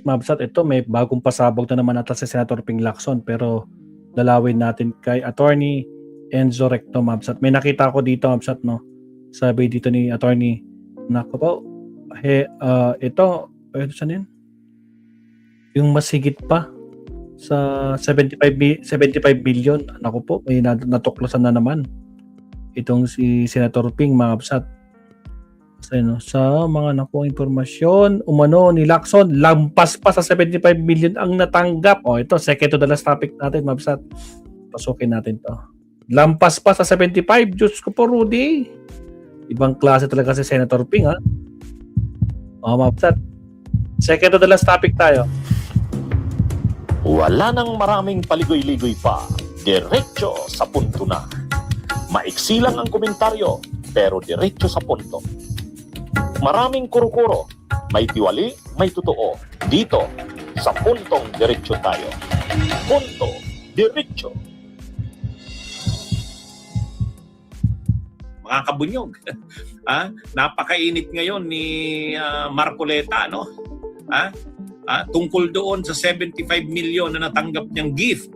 Mabsat, ito may bagong pasabog na naman ata si Senator Ping Lacson, pero dalawin natin kay Attorney Enzo Recto, Mabsat. May nakita ko dito, Mabsat, no? Sabi dito ni Attorney, nako po, ito saan yun? Yung mas higit pa sa 75 billion. Nako po, may natuklasan na naman itong si Senator Ping, Mabsat. Sa mga nakuha impormasyon, umano ni Lacson, lampas pa sa 75 million ang natanggap. Ito, second to the last topic natin, Mabsat. Pasukin natin to. Lampas pa sa 75. Diyos ko po, Rudy. Ibang klase talaga si Senator Ping, ha? Mabsat. Second to the last topic tayo. Wala nang maraming paligoy-ligoy pa. Diretso sa punto na. Maiksi lang ang komentaryo, pero diretso sa punto. Maraming kuro-kuro, may tiwali, may totoo. Dito, sa puntong diretso tayo. Punto, diretso. Mga kabunyog, napakainit ngayon ni Marcoleta, no? Tungkol doon sa 75 million na natanggap niyang gift,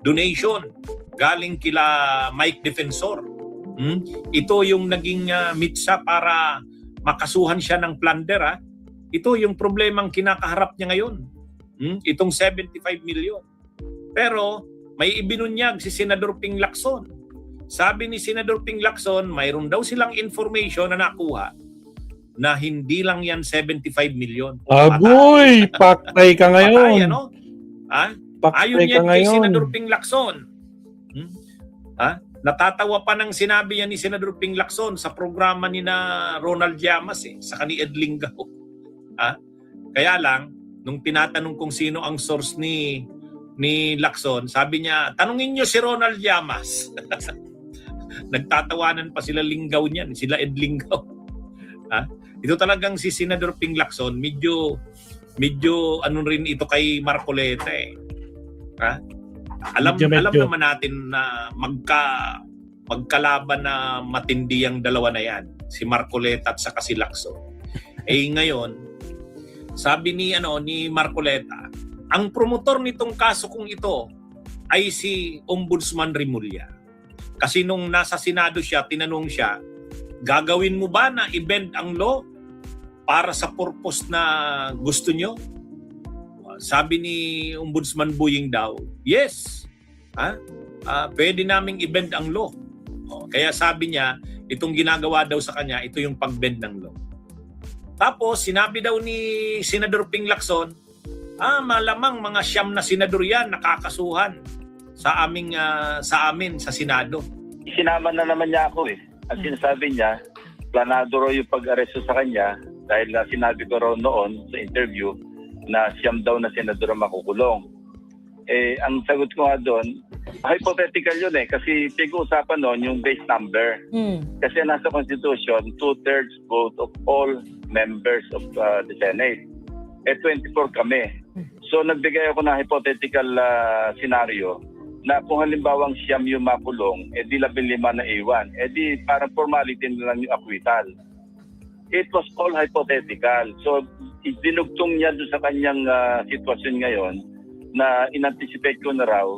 donation, galing kila Mike Defensor. Ito yung naging mitsa para makasuhan siya ng plunder. Ito yung problemang kinakaharap niya ngayon. Itong 75 million. Pero may ibinunyag si Senador Ping Lacson. Sabi ni Senador Ping Lacson, mayroon daw silang information na nakuha na hindi lang yan 75 million. Agoy! Paktay ka ngayon. Patay, ano? Ayon yan kay Senador Ping Lacson. Natatawa pa ng sinabi yan ni Senador Ping Lacson sa programa ni na Ronald Llamas sa kani Ed Lingao. Kaya lang, nung tinatanong kung sino ang source ni Lacson, sabi niya, tanungin niyo si Ronald Llamas. Nagtatawanan pa sila Lingao niyan, sila Ed Lingao. Ito talagang si Senador Ping Lacson, medyo ano rin ito kay Marcoleta . Alam naman natin na magkalaban na matindi ang dalawa na yan, si Marcoleta at saka si Lacson. Ngayon, sabi ni Marcoleta, ang promotor nitong kaso kung ito ay si Ombudsman Remulla. Kasi nung nasa Senado siya, tinanong siya, gagawin mo ba na i-bend ang law para sa purpose na gusto nyo? Sabi ni Ombudsman Buying daw, yes. Pwede naming i-bend ang law. Kaya sabi niya, itong ginagawa daw sa kanya, ito yung pag-bend ng law. Tapos, sinabi daw ni Senador Ping Lacson, malamang mga siyam na senador yan nakakasuhan sa amin sa Senado. Sinama na naman niya ako . Ang sinasabi niya, planado raw yung pag-aresto sa kanya dahil sinabi ko raw noon sa interview na siyam daw na senador ang makukulong. Ang sagot ko nga doon, hypothetical yun kasi pag-uusapan noon yung base number. Kasi nasa Constitution, 2/3 vote of all members of the Senate. 24 kami. So nagbigay ako ng hypothetical scenario na kung halimbawang siyam yung makulong, di 15 na iwan. Di parang formality na lang yung acquittal. It was all hypothetical. So dinugtong niya doon sa kanyang sitwasyon ngayon na in-anticipate ko na raw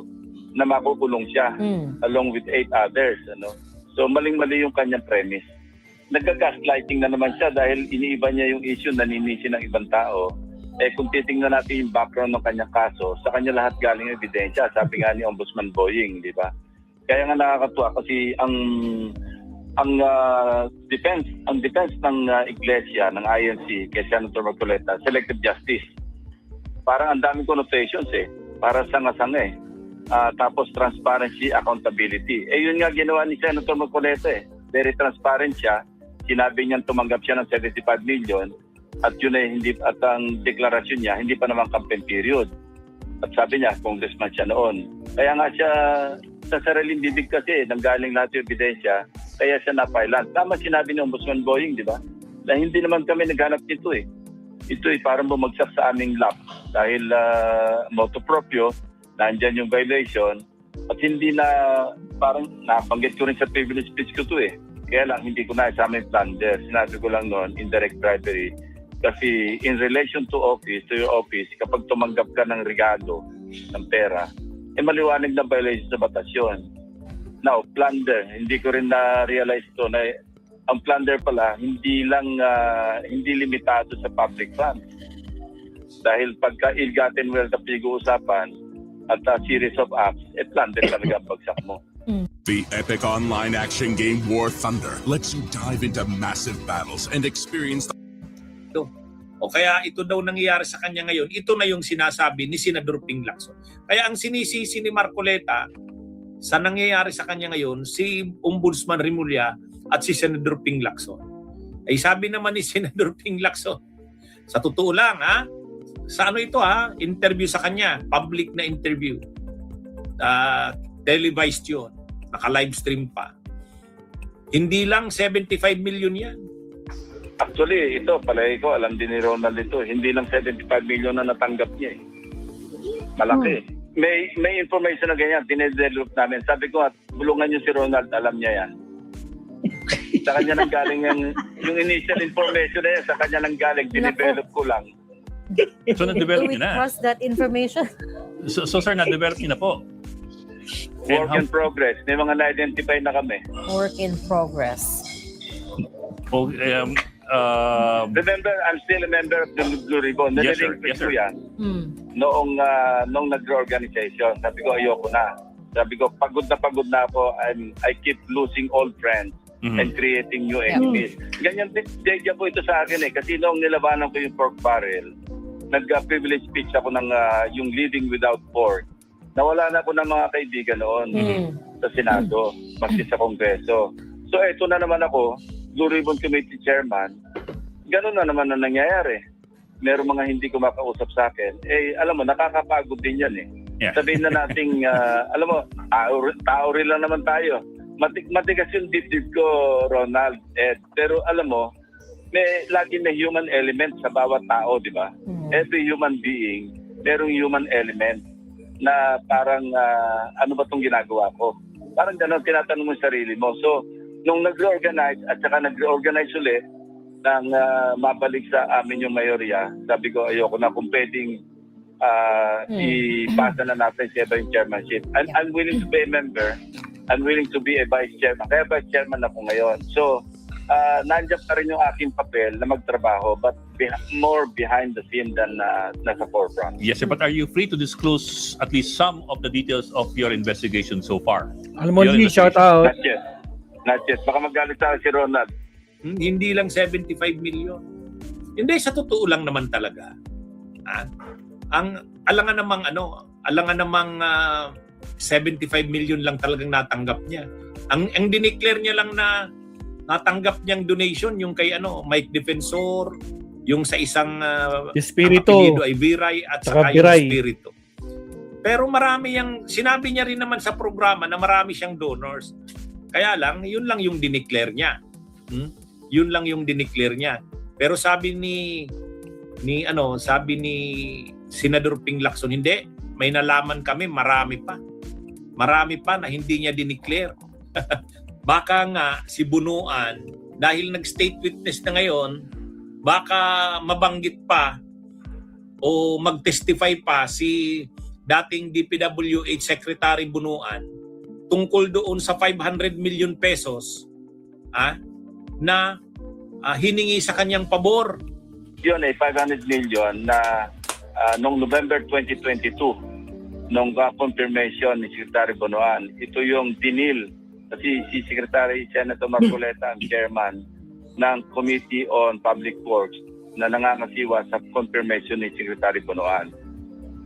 na makukulong siya along with 8 others. So maling-mali yung kanyang premise. Nagka-gaslighting na naman siya dahil iniiba niya yung issue, naninisi ng ibang tao. Kung titingnan natin yung background ng kanyang kaso, sa kanya lahat galing ebidensya. Sabi nga ni Ombudsman Boying, di ba? Kaya nga nakakatuwa kasi ang defense ng iglesia, ng INC, kay Senator Marcoleta, selective justice. Parang ang daming connotations para sanga-sanga tapos transparency, accountability. Yun nga ginawa ni Senator Marcoleta Very transparent siya. Sinabi niya tumanggap siya ng 75 million at yun ay hindi, at ang deklarasyon niya hindi pa naman campaign period. At sabi niya, congressman siya noon. Kaya nga siya sa sariling bibig kasi nanggaling lahat yung ebidensya, kaya siya napailan. Tama sinabi ni Ombudsman Boying, di ba? Na hindi naman kami naghanap nito Ito parang bumagsak sa aming lap dahil motu proprio, nandyan yung violation at hindi na, parang nabanggit ko rin sa privilege speech ko Kaya lang hindi ko na isama yung plunder. Sinabi ko lang noon, indirect bribery Kasi in relation to your office, kapag tumanggap ka ng regalo, ng pera, maliwanag na violation sa batas yun. Now, plunder, hindi ko rin na-realize ito na ang plunder pala, hindi limitado sa public funds. Dahil pagka ill-gotten wealth ang pinag-uusapan at a series of acts, plunder talaga ang bagsak mo. The epic online action game War Thunder lets you dive into massive battles and experience O kaya ito daw nangyayari sa kanya ngayon, ito na yung sinasabi ni Senador Ping Lacson. Kaya ang sinisisi ni Marcoleta sa nangyayari sa kanya ngayon, si Ombudsman Remulla at si Senador Ping Lacson. Ay sabi naman ni Senador Ping Lacson, sa totoo lang sa ano ito interview sa kanya, public na interview. Televised yun, naka-livestream pa. Hindi lang 75 million yan. Actually, ito, palagi ko, alam din ni Ronald ito, hindi lang 75 million na natanggap niya eh. Malaki. May information na ganyan, dinedevelop namin. Sabi ko, bulungan niyo si Ronald, alam niya yan. Sa kanya nang galing yung initial information na yan, sa kanya nang galing, dinevelop ko lang. So, na-develop Do we niyo na. trust that information? So sir, na-develop niyo na po. Work in progress. May mga na-identify na kami. Work in progress. Remember, I'm still a member of the Blue Ribbon. Yes, sir. Naliligpit Yes, sir. ko yan. Hmm. Noong nag-organization, sabi ko ayoko na. Sabi ko pagod na ako. I keep losing old friends and creating new enemies. Ganyan deja po ito sa akin kasi noong nilabanan ko yung pork barrel, nag-privilege speech ako ng yung leading without pork. Nawala na ako ng mga kaibigan noon sa Senado, pati sa Kongreso. So eto na naman ako, Blue Ribbon Committee Chairman. Ganun na naman ang nangyayari. Merong mga hindi ko makausap sa akin. Alam mo, nakakapagod din yan eh. Yeah. Sabihin na nating, alam mo, tao rin lang naman tayo. Matigas yung dibdib ko, Ronald, Ed. Pero alam mo, lagi may human element sa bawat tao, di ba? Every human being, merong human element na parang, ano ba itong ginagawa ko? Parang gano'n, tinatanong mo sa sarili mo. So, nung nag-reorganize at saka nag-reorganize ulit, nang mabalik sa amin yung mayorya, sabi ko ayoko na kung pwedeng ipasa na natin sa iba yung chairmanship. I'm willing to be a member. I'm willing to be a vice chairman. Kaya vice chairman ako ngayon. So, nandiyan pa rin yung aking papel na magtrabaho but more behind the scene than nasa forefront. Yes, sir. But are you free to disclose at least some of the details of your investigation so far? Alam mo, Yun, Lee, shout out. Not yet. Baka magalit sa akin si Ronald. Hindi lang 75 million. Hindi, sa totoo lang naman talaga. Alangan namang 75 million lang talagang natanggap niya. Ang dineclare niya lang na natanggap niyang donation yung kay Mike Defensor, yung sa isang Espiritu. apelyido ay Viray at Saka saka yung Viray. Espiritu. Pero marami sinabi niya rin naman sa programa na marami siyang donors. Kaya lang, yun lang yung dineclare niya. Yun lang yung dineclare niya. Pero sabi ni Senador Ping Lacson, hindi, may nalaman kami, marami pa. Marami pa na hindi niya dineclare. Baka nga si Bunuan, dahil nag-state witness na ngayon, baka mabanggit pa o mag-testify pa si dating DPWH Secretary Bunuan tungkol doon sa 500 million pesos na hiningi sa kanyang pabor. Yun ay 500 million na noong November 2022, nung confirmation ni Secretary Bunuan, ito yung dinil kasi si Secretary Senator Marcoleta ang chairman ng Committee on Public Works na nangangasiwa sa confirmation ni Secretary Bunuan.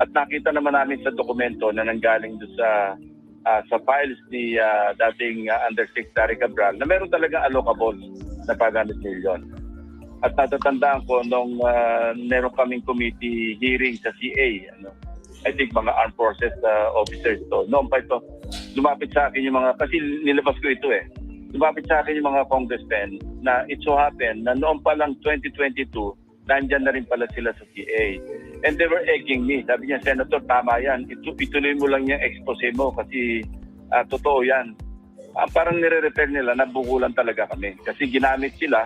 At nakita naman namin sa dokumento na nanggaling doon sa files ni dating Undersecretary Cabral na meron talaga allocable na 500 million. At natatandaan ko nung meron kaming committee hearing sa CA, I think mga armed forces officers to. Noon pa ito, lumapit sa akin yung kasi nilabas ko ito lumapit sa akin yung mga congressmen na it so happened na noon pa lang 2022, nandyan na rin pala sila sa CA. And they were egging me. Sabi niya, Senator, tama yan. Ituloy mo lang yung expose mo kasi totoo yan. Parang nire-refer nila na bukulan talaga kami. Kasi ginamit sila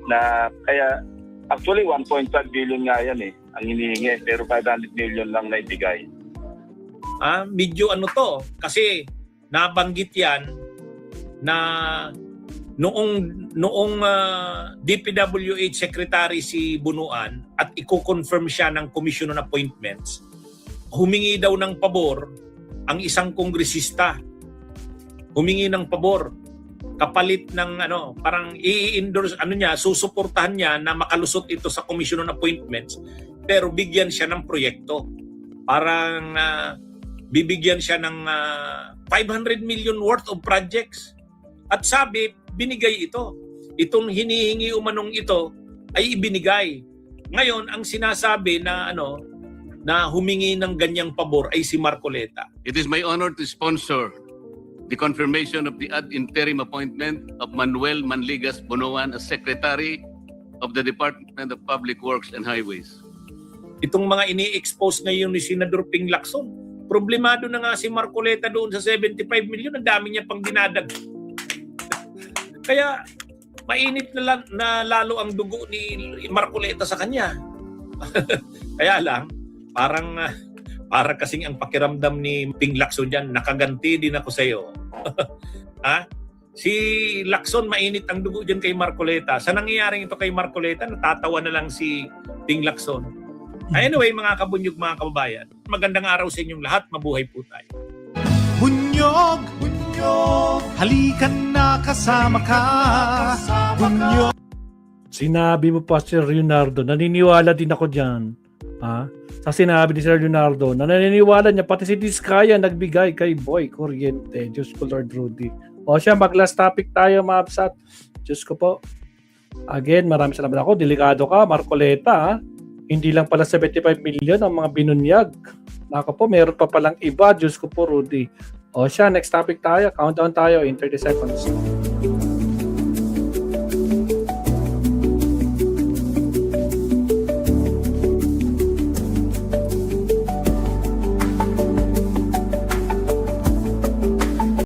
na kaya Actually, 1.5 billion nga yan ang hinihingi, pero 500 million lang na ibigay. Medyo ano to, kasi nabanggit yan na noong DPWH Secretary si Bunuan at i-confirm siya ng Commission on Appointments, humingi daw ng pabor ang isang kongresista. Humingi ng pabor kapalit ng parang i-endorse susuportahan niya na makalusot ito sa Commission on Appointments, pero bigyan siya ng proyekto. Parang bibigyan siya ng 500 million worth of projects. At sabi, binigay ito. Itong hinihingi umanong ito ay ibinigay. Ngayon, ang sinasabi na na humingi ng ganyang pabor ay si Marcoleta. It is my honor to sponsor the confirmation of the ad interim appointment of Manuel Manligas Bunuan as Secretary of the Department of Public Works and Highways. Itong mga ini-expose ngayon ni Senador Ping Lacson, problemado na nga si Marcoleta doon sa 75 million, ang dami niya pang dinadag. Kaya mainit na lalo ang dugo ni Marcoleta sa kanya. Kaya lang, para kasing ang pakiramdam ni Ping Lacson dyan, nakaganti din ako sa iyo. Si Lacson, mainit ang dugo dyan kay Marcoleta. Sa nangyayaring ito kay Marcoleta, natatawa na lang si Ping Lacson. Anyway, mga kabunyog, mga kababayan, magandang araw sa inyong lahat. Mabuhay po tayo. Bunyog, bunyog, halikan na kasama ka. Bunyog. Sinabi mo pa, Sir Leonardo, naniniwala din ako dyan. Sa sinabi ni Sir Leonardo, na naniniwala niya, pati si Diskaya nagbigay kay Boy Kuryente. Diyos ko, Lord Rudy. O siya, mag-last topic tayo, Mabsat. Diyos ko po. Again, maraming salamat ako. Delikado ka, Marcoleta. Hindi lang pala 75 million ang mga binunyag. Nako po, meron pa palang iba. Diyos ko po, Rudy. O siya, next topic tayo. Countdown tayo in 30 seconds.